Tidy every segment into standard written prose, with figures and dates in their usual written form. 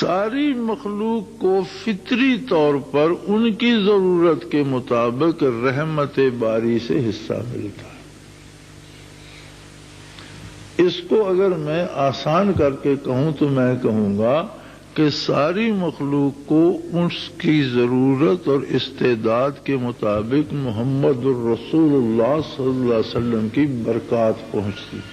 ساری مخلوق کو فطری طور پر ان کی ضرورت کے مطابق رحمت باری سے حصہ ملتا ہے۔ اس کو اگر میں آسان کر کے کہوں تو میں کہوں گا کہ ساری مخلوق کو اس کی ضرورت اور استعداد کے مطابق محمد الرسول اللہ صلی اللہ علیہ وسلم کی برکات پہنچتی ہے۔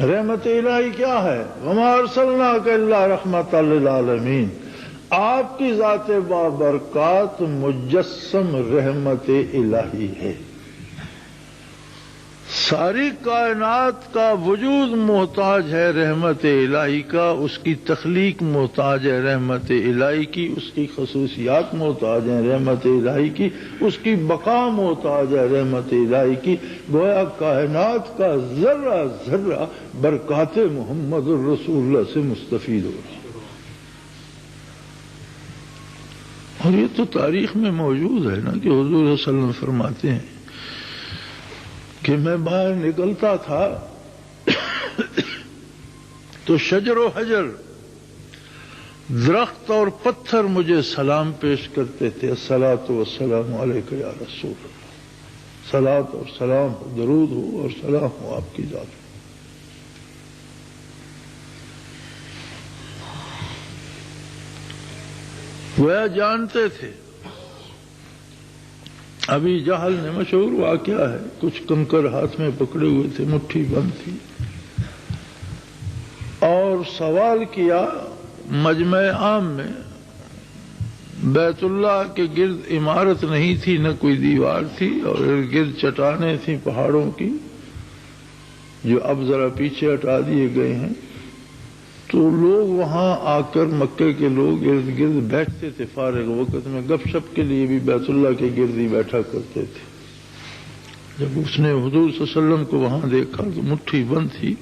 رحمت الہی کیا ہے؟ وما ارسلناک الا رحمۃ للعالمین، آپ کی ذات بابرکات مجسم رحمت الہی ہے۔ ساری کائنات کا وجود محتاج ہے رحمت الہی کا، اس کی تخلیق محتاج ہے رحمت الہی کی، اس کی خصوصیات محتاج ہیں رحمت الہی کی، اس کی بقا محتاج ہے رحمت الہی کی۔ گویا کائنات کا ذرہ ذرہ برکات محمد الرسول اللہ سے مستفید ہو رہا ہے۔ اور یہ تو تاریخ میں موجود ہے نا کہ حضور صلی اللہ علیہ وسلم فرماتے ہیں کہ میں باہر نکلتا تھا تو شجر و حجر، درخت اور پتھر مجھے سلام پیش کرتے تھے، الصلاۃ والسلام علیک یا رسول اللہ، صلاۃ اور سلام ہو، درود ہو اور سلام ہو آپ کی ذات۔ وہ جانتے تھے۔ ابھی جہل نے مشہور واقعہ ہے، کچھ کنکر ہاتھ میں پکڑے ہوئے تھے، مٹھی بند تھی، اور سوال کیا مجمع عام میں۔ بیت اللہ کے گرد عمارت نہیں تھی، نہ کوئی دیوار تھی، اور گرد چٹانیں تھیں پہاڑوں کی جو اب ذرا پیچھے ہٹا دیے گئے ہیں۔ تو لوگ وہاں آ کر، مکے کے لوگ ارد گرد بیٹھتے تھے، فارغ وقت میں گپ شپ کے لیے بھی بیت اللہ کے گرد ہی بیٹھا کرتے تھے۔ جب اس نے حضور صلی اللہ علیہ وسلم کو وہاں دیکھا تو مٹھی بند تھی،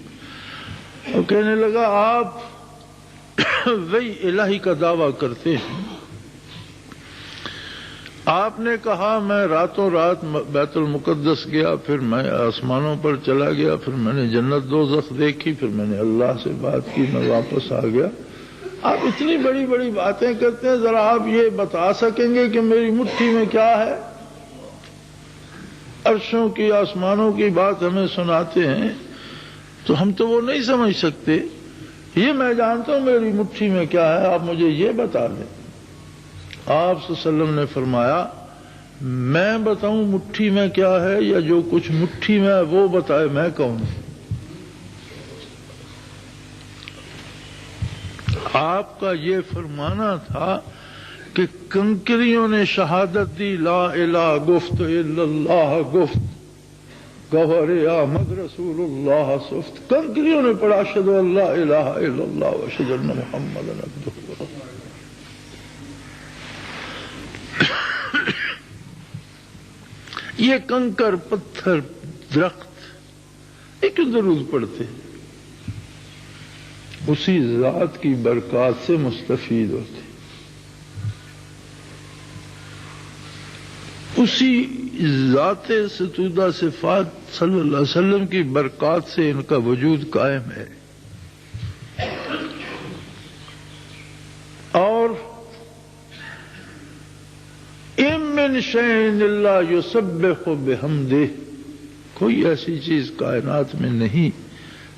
اور کہنے لگا آپ وہی الہی کا دعویٰ کرتے ہیں۔ آپ نے کہا میں راتوں رات بیت المقدس گیا، پھر میں آسمانوں پر چلا گیا، پھر میں نے جنت دوزخ دیکھی، پھر میں نے اللہ سے بات کی، میں واپس آ گیا۔ آپ اتنی بڑی بڑی باتیں کرتے ہیں، ذرا آپ یہ بتا سکیں گے کہ میری مٹھی میں کیا ہے؟ عرشوں کی، آسمانوں کی بات ہمیں سناتے ہیں تو ہم تو وہ نہیں سمجھ سکتے۔ یہ میں جانتا ہوں میری مٹھی میں کیا ہے، آپ مجھے یہ بتا دیں۔ آپ صلی اللہ علیہ وسلم نے فرمایا میں بتاؤں مٹھی میں کیا ہے، یا جو کچھ مٹھی میں وہ بتائے میں کہوں؟ آپ کا یہ فرمانا تھا کہ کنکریوں نے شہادت دی، لا الہ گفت الا اللہ گفت، گوہر احمد رسول اللہ صفت۔ کنکریوں نے پڑھا اشہد ان لا الہ الا اللہ واشہد ان محمد عبدہ ورسولہ۔ یہ کنکر، پتھر، درخت ایک درود پڑھتے، اسی ذات کی برکات سے مستفید ہوتے، اسی ذات ستودہ صفات صلی اللہ علیہ وسلم کی برکات سے ان کا وجود قائم ہے۔ اور اِن مِّن شَيْءٍ إِلَّا يُسَبِّحُ بِحَمْدِهِ، کوئی ایسی چیز کائنات میں نہیں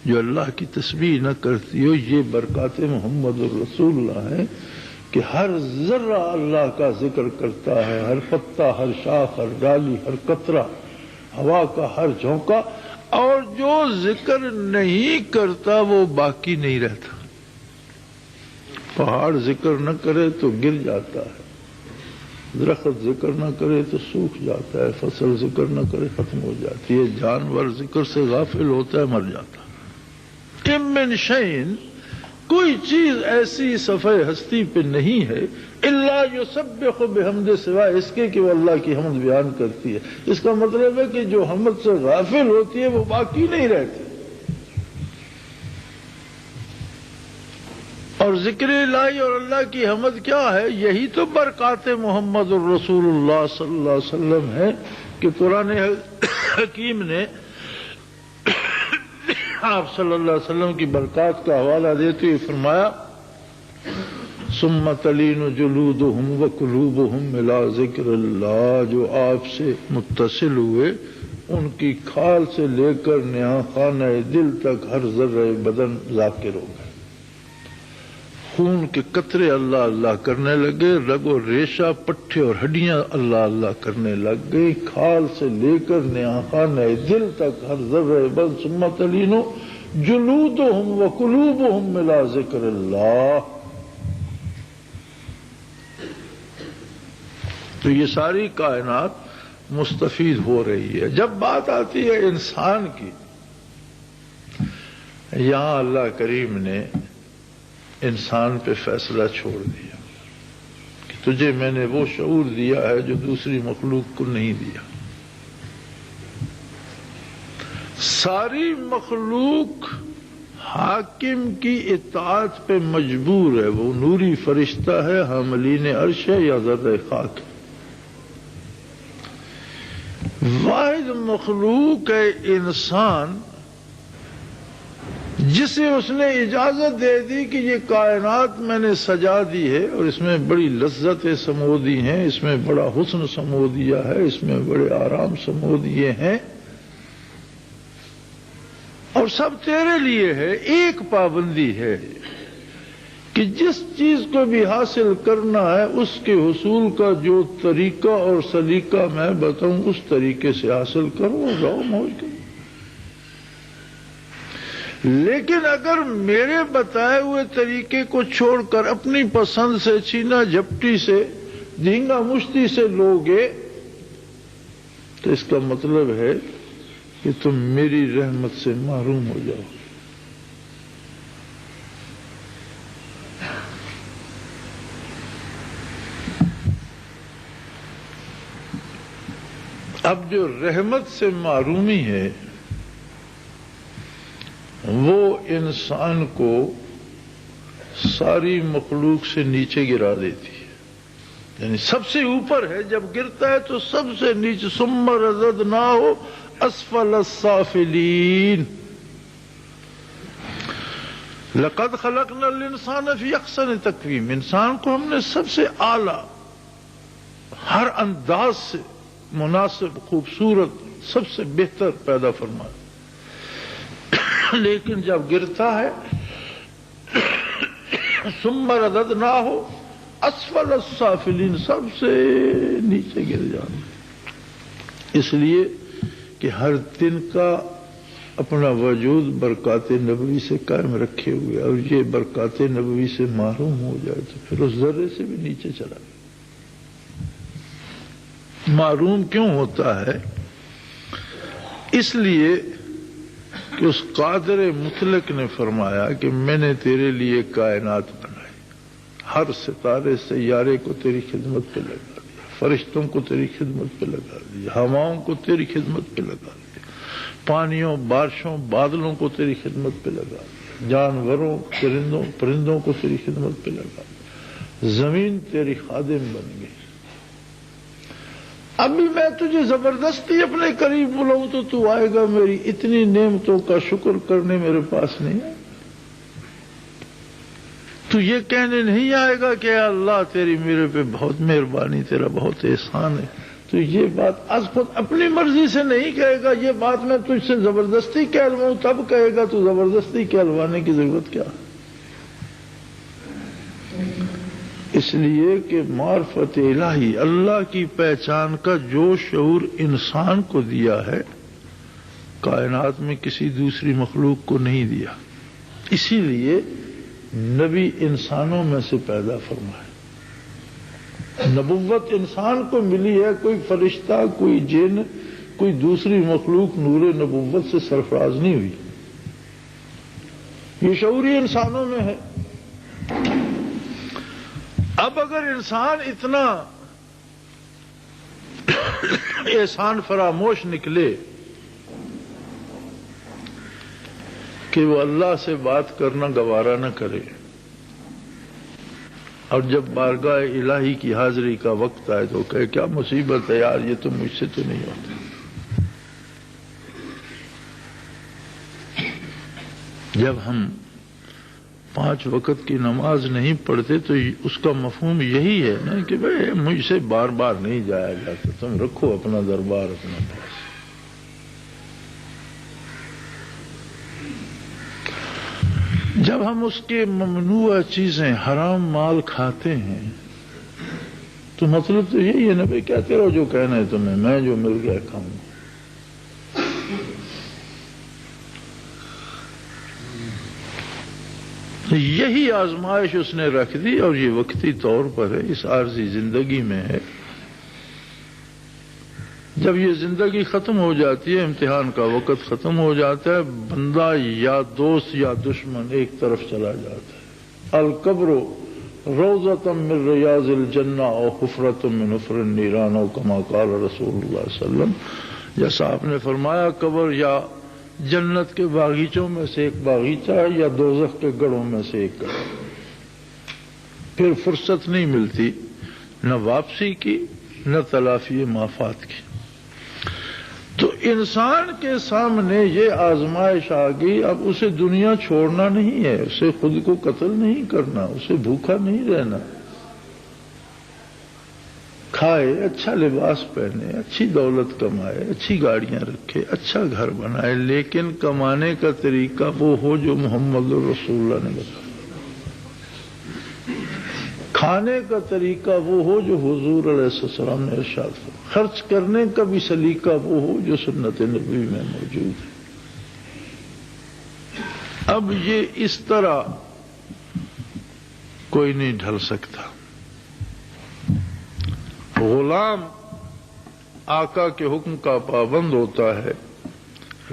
جو اللہ کی تسبیح نہ کرتی ہو۔ یہ برکات محمد الرسول اللہ ہے کہ ہر ذرہ اللہ کا ذکر کرتا ہے، ہر پتا، ہر شاخ، ہر ڈالی، ہر قطرہ، ہوا کا ہر جھونکا، اور جو ذکر نہیں کرتا وہ باقی نہیں رہتا۔ پہاڑ ذکر نہ کرے تو گر جاتا ہے، درخت ذکر نہ کرے تو سوکھ جاتا ہے، فصل ذکر نہ کرے ختم ہو جاتی ہے، جانور ذکر سے غافل ہوتا ہے، مر جاتا ہے۔ اِن مِّن شَيْءٍ، کوئی چیز ایسی صفحہ ہستی پہ نہیں ہے، الا یسبح بحمد، سوائے اس کے کہ وہ اللہ کی حمد بیان کرتی ہے۔ اس کا مطلب ہے کہ جو حمد سے غافل ہوتی ہے وہ باقی نہیں رہتی۔ اور ذکر الہی اور اللہ کی حمد کیا ہے؟ یہی تو برکات محمد الرسول اللہ صلی اللہ علیہ وسلم ہے کہ قرآن حکیم نے آپ صلی اللہ علیہ وسلم کی برکات کا حوالہ دیتے ہوئے فرمایا ثم تلین جلودہم وقلوبہم الی ذکر اللہ، جو آپ سے متصل ہوئے ان کی کھال سے لے کر نہا خانہ دل تک ہر ذرہ بدن ذاکر ہو گئے، خون کے قطرے اللہ اللہ کرنے لگے، رگ و ریشہ پٹھے اور ہڈیاں اللہ اللہ کرنے لگ گئی، کھال سے لے کر نہا خانہ دل تک ہر ذرہ بدن ثم تلین جلودہم وقلوبہم الی ذکر اللہ۔ تو یہ ساری کائنات مستفید ہو رہی ہے۔ جب بات آتی ہے انسان کی، یہاں اللہ کریم نے انسان پہ فیصلہ چھوڑ دیا کہ تجھے میں نے وہ شعور دیا ہے جو دوسری مخلوق کو نہیں دیا۔ ساری مخلوق حاکم کی اطاعت پہ مجبور ہے، وہ نوری فرشتہ ہے، حاملین عرش ہے یا ذرہ خاک ہے۔ واحد مخلوق ہے انسان جسے اس نے اجازت دے دی کہ یہ کائنات میں نے سجا دی ہے اور اس میں بڑی لذتیں سمو دی ہیں، اس میں بڑا حسن سمو دیا ہے، اس میں بڑے آرام سمو دیے ہیں، اور سب تیرے لیے ہے۔ ایک پابندی ہے کہ جس چیز کو بھی حاصل کرنا ہے اس کے حصول کا جو طریقہ اور سلیقہ میں بتاؤں اس طریقے سے حاصل کرو، رہو موج کرو۔ لیکن اگر میرے بتائے ہوئے طریقے کو چھوڑ کر اپنی پسند سے چھینا جھپٹی سے دھینگا مشتی سے لوگے تو اس کا مطلب ہے کہ تم میری رحمت سے محروم ہو جاؤ۔ اب جو رحمت سے محرومی ہے وہ انسان کو ساری مخلوق سے نیچے گرا دیتی ہے، یعنی سب سے اوپر ہے، جب گرتا ہے تو سب سے نیچے ثم رددناہ اسفل السافلین لقد خلقنا الانسان فی احسن تقویم۔ انسان کو ہم نے سب سے اعلیٰ ہر انداز سے مناسب خوبصورت سب سے بہتر پیدا فرمایا، لیکن جب گرتا ہے ثم رددناہ اسفل السافلین، سب سے نیچے گر جاتا ہے۔ اس لیے کہ ہر دن کا اپنا وجود برکات نبوی سے قائم رکھے ہوئے، اور یہ برکات نبوی سے محروم ہو جائے تو پھر اس ذرے سے بھی نیچے چلا گیا۔ معروم کیوں ہوتا ہے؟ اس لیے کہ اس قادر مطلق نے فرمایا کہ میں نے تیرے لیے کائنات بنائی، ہر ستارے سیارے کو تیری خدمت پہ لگا دیا، فرشتوں کو تیری خدمت پہ لگا دیا، ہواؤں کو تیری خدمت پہ لگا دیا، پانیوں بارشوں بادلوں کو تیری خدمت پہ لگا دیا، جانوروں چرندوں پرندوں کو تیری خدمت پہ لگا دیا، زمین تیری خادم بن گئی۔ ابھی میں تجھے زبردستی اپنے قریب بلاؤں تو تو آئے گا؟ میری اتنی نعمتوں کا شکر کرنے میرے پاس نہیں ہے۔ تو یہ کہنے نہیں آئے گا کہ اے اللہ تیری میرے پہ بہت مہربانی، تیرا بہت احسان ہے۔ تو یہ بات از خود اپنی مرضی سے نہیں کہے گا، یہ بات میں تجھ سے زبردستی کہلواؤں تب کہے گا۔ تو زبردستی کہلوانے کی ضرورت کیا؟ اس لیے کہ معرفت الہی اللہ کی پہچان کا جو شعور انسان کو دیا ہے کائنات میں کسی دوسری مخلوق کو نہیں دیا، اسی لیے نبی انسانوں میں سے پیدا فرمائے۔ نبوت انسان کو ملی ہے، کوئی فرشتہ کوئی جن کوئی دوسری مخلوق نور نبوت سے سرفراز نہیں ہوئی، یہ شعوری انسانوں میں ہے۔ اب اگر انسان اتنا احسان فراموش نکلے کہ وہ اللہ سے بات کرنا گوارا نہ کرے، اور جب بارگاہ الہی کی حاضری کا وقت آئے تو کہے کیا مصیبت ہے یار، یہ تو مجھ سے تو نہیں ہوتا۔ جب ہم 5 وقت کی نماز نہیں پڑھتے تو اس کا مفہوم یہی ہے نا کہ بھئی مجھ سے بار بار نہیں جایا جاتا، تم رکھو اپنا دربار اپنا پاس۔ جب ہم اس کے ممنوع چیزیں حرام مال کھاتے ہیں تو مطلب تو یہی ہے نا بھائی کہتے رہو جو کہنا ہے تمہیں، میں جو مل گیا کھاؤں گا۔ یہی آزمائش اس نے رکھ دی اور یہ وقتی طور پر ہے، اس عارضی زندگی میں ہے۔ جب یہ زندگی ختم ہو جاتی ہے، امتحان کا وقت ختم ہو جاتا ہے، بندہ یا دوست یا دشمن ایک طرف چلا جاتا ہے۔ القبر روضۃ من ریاض الجنہ اور حفرۃ من حفر النیران او کما قال رسول اللہ صلی اللہ علیہ وسلم، جیسا آپ نے فرمایا قبر یا جنت کے باغیچوں میں سے ایک باغیچہ ہے یا دوزخ کے گڑھوں میں سے ایک گڑھ۔ پھر فرصت نہیں ملتی نہ واپسی کی نہ تلافی مافات کی۔ تو انسان کے سامنے یہ آزمائش آ گئی، اب اسے دنیا چھوڑنا نہیں ہے، اسے خود کو قتل نہیں کرنا، اسے بھوکا نہیں رہنا، کھائے، اچھا لباس پہنے، اچھی دولت کمائے، اچھی گاڑیاں رکھے، اچھا گھر بنائے، لیکن کمانے کا طریقہ وہ ہو جو محمد رسول اللہ نے بتایا، کھانے کا طریقہ وہ ہو جو حضور علیہ السلام نے ارشاد فرمایا، خرچ کرنے کا بھی سلیقہ وہ ہو جو سنت نبی میں موجود ہے۔ اب یہ اس طرح کوئی نہیں ڈھل سکتا۔ غلام آقا کے حکم کا پابند ہوتا ہے،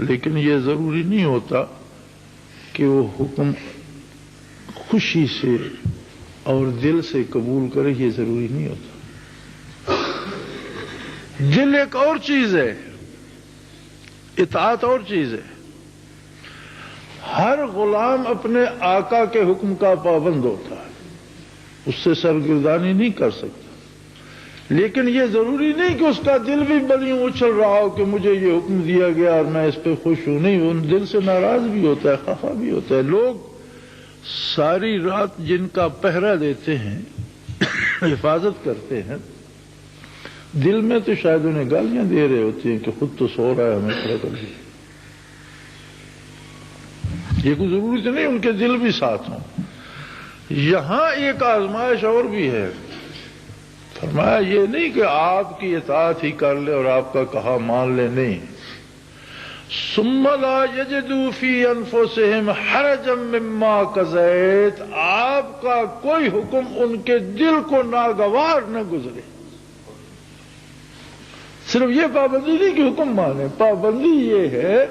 لیکن یہ ضروری نہیں ہوتا کہ وہ حکم خوشی سے اور دل سے قبول کرے، یہ ضروری نہیں ہوتا۔ دل ایک اور چیز ہے، اطاعت اور چیز ہے۔ ہر غلام اپنے آقا کے حکم کا پابند ہوتا ہے، اس سے سرگردانی نہیں کر سکتا، لیکن یہ ضروری نہیں کہ اس کا دل بھی بلیوں اچھل رہا ہو کہ مجھے یہ حکم دیا گیا اور میں اس پہ خوش ہوں، نہیں، ان دل سے ناراض بھی ہوتا ہے، خفا بھی ہوتا ہے۔ لوگ ساری رات جن کا پہرا دیتے ہیں، حفاظت کرتے ہیں، دل میں تو شاید انہیں گالیاں دے رہے ہوتے ہیں کہ خود تو سو رہا ہے، ہمیں کھڑا کر دیا۔ یہ کوئی ضروری تو نہیں ان کے دل بھی ساتھ ہوں۔ یہاں ایک آزمائش اور بھی ہے، فرمایا یہ نہیں کہ آپ کی اطاعت ہی کر لے اور آپ کا کہا مان لے، نہیں، ثم لا یجدوا فی انفسہم حرجا مما قضیت، آپ کا کوئی حکم ان کے دل کو ناگوار نہ گزرے۔ صرف یہ پابندی نہیں کہ حکم مانے، پابندی یہ ہے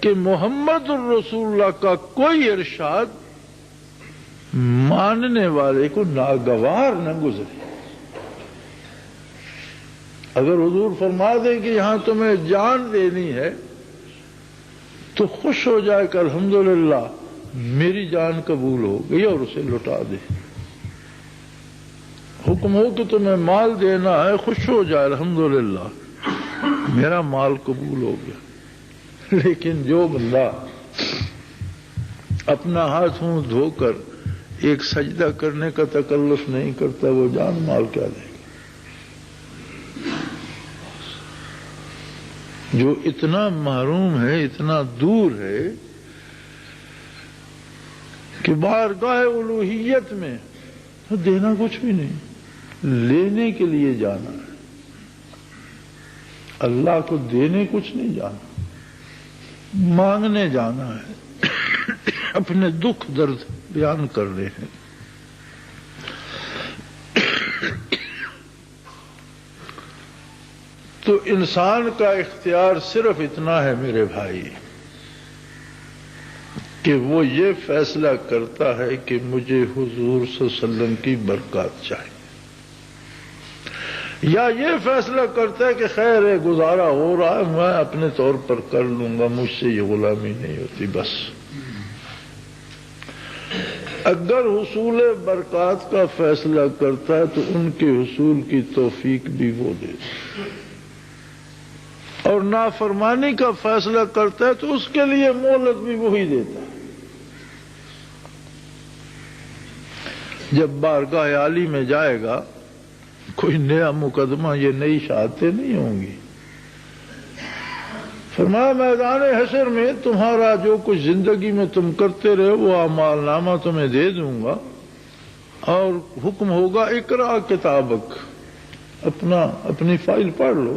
کہ محمد الرسول اللہ کا کوئی ارشاد ماننے والے کو ناگوار نہ گزرے۔ اگر حضور فرما دیں کہ یہاں تمہیں جان دینی ہے تو خوش ہو جائے کہ الحمدللہ میری جان قبول ہو گئی اور اسے لٹا دے۔ حکم ہو کہ تمہیں مال دینا ہے، خوش ہو جائے الحمدللہ میرا مال قبول ہو گیا۔ لیکن جو بندہ اپنا ہاتھ منہ دھو کر ایک سجدہ کرنے کا تکلف نہیں کرتا، وہ جان مال کیا دے گا؟ جو اتنا محروم ہے، اتنا دور ہے کہ بارگاہ الوہیت میں تو دینا کچھ بھی نہیں، لینے کے لیے جانا ہے، اللہ کو دینے کچھ نہیں جانا، مانگنے جانا ہے، اپنے دکھ درد بیان کر رہے ہیں۔ تو انسان کا اختیار صرف اتنا ہے میرے بھائی کہ وہ یہ فیصلہ کرتا ہے کہ مجھے حضور صلی اللہ علیہ وسلم کی برکات چاہیے، یا یہ فیصلہ کرتا ہے کہ خیر ہے گزارا ہو رہا ہے، میں اپنے طور پر کر لوں گا، مجھ سے یہ غلامی نہیں ہوتی بس۔ اگر حصول برکات کا فیصلہ کرتا ہے تو ان کے حصول کی توفیق بھی وہ دیتا ہے، اور نافرمانی کا فیصلہ کرتا ہے تو اس کے لیے مہلت بھی وہی دیتا ہے۔ جب بارگاہ عالی میں جائے گا کوئی نیا مقدمہ، یہ نئی شہادتیں نہیں ہوں گی۔ فرمایا میدان حشر میں تمہارا جو کچھ زندگی میں تم کرتے رہے وہ اعمال نامہ تمہیں دے دوں گا، اور حکم ہوگا اقرا کتابک، اپنی فائل پڑھ لو۔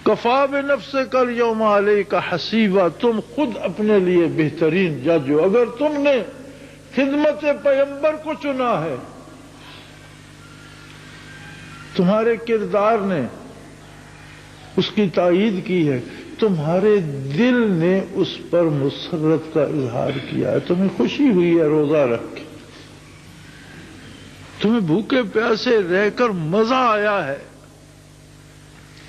کفا بنفسک الیوم علیک حسیبا، تم خود اپنے لیے بہترین جج ہو۔ اگر تم نے خدمت پیغمبر کو چنا ہے، تمہارے کردار نے اس کی تائید کی ہے، تمہارے دل نے اس پر مسرت کا اظہار کیا ہے، تمہیں خوشی ہوئی ہے روزہ رکھ کے، تمہیں بھوکے پیاسے رہ کر مزہ آیا ہے،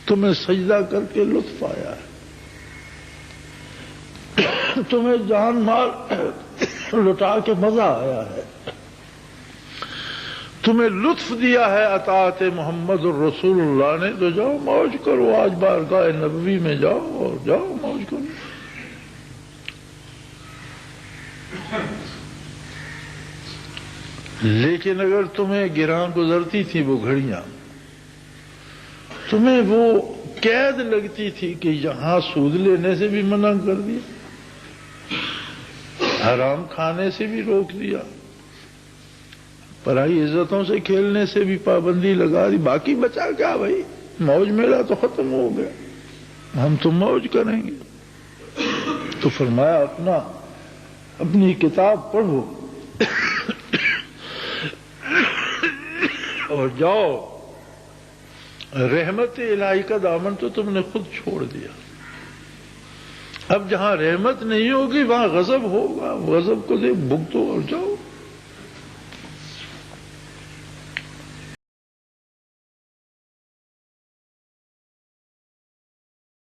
تمہیں سجدہ کر کے لطف آیا ہے، تمہیں جان مال لٹا کے مزہ آیا ہے، تمہیں لطف دیا ہے اطاعت محمد الرسول اللہ نے، تو جاؤ موج کرو، آج بارگاہ نبوی میں جاؤ اور جاؤ موج کرو۔ لیکن اگر تمہیں گراں گزرتی تھی وہ گھڑیاں، تمہیں وہ قید لگتی تھی کہ یہاں سود لینے سے بھی منع کر دیا، حرام کھانے سے بھی روک دیا، پرائی عزتوں سے کھیلنے سے بھی پابندی لگا دی، باقی بچا کیا بھائی؟ موج میلہ تو ختم ہو گیا، ہم تو موج کریں گے۔ تو فرمایا اپنی کتاب پڑھو اور جاؤ، رحمت الہی کا دامن تو تم نے خود چھوڑ دیا، اب جہاں رحمت نہیں ہوگی وہاں غضب ہوگا، غضب کو دے بھگتو اور جاؤ۔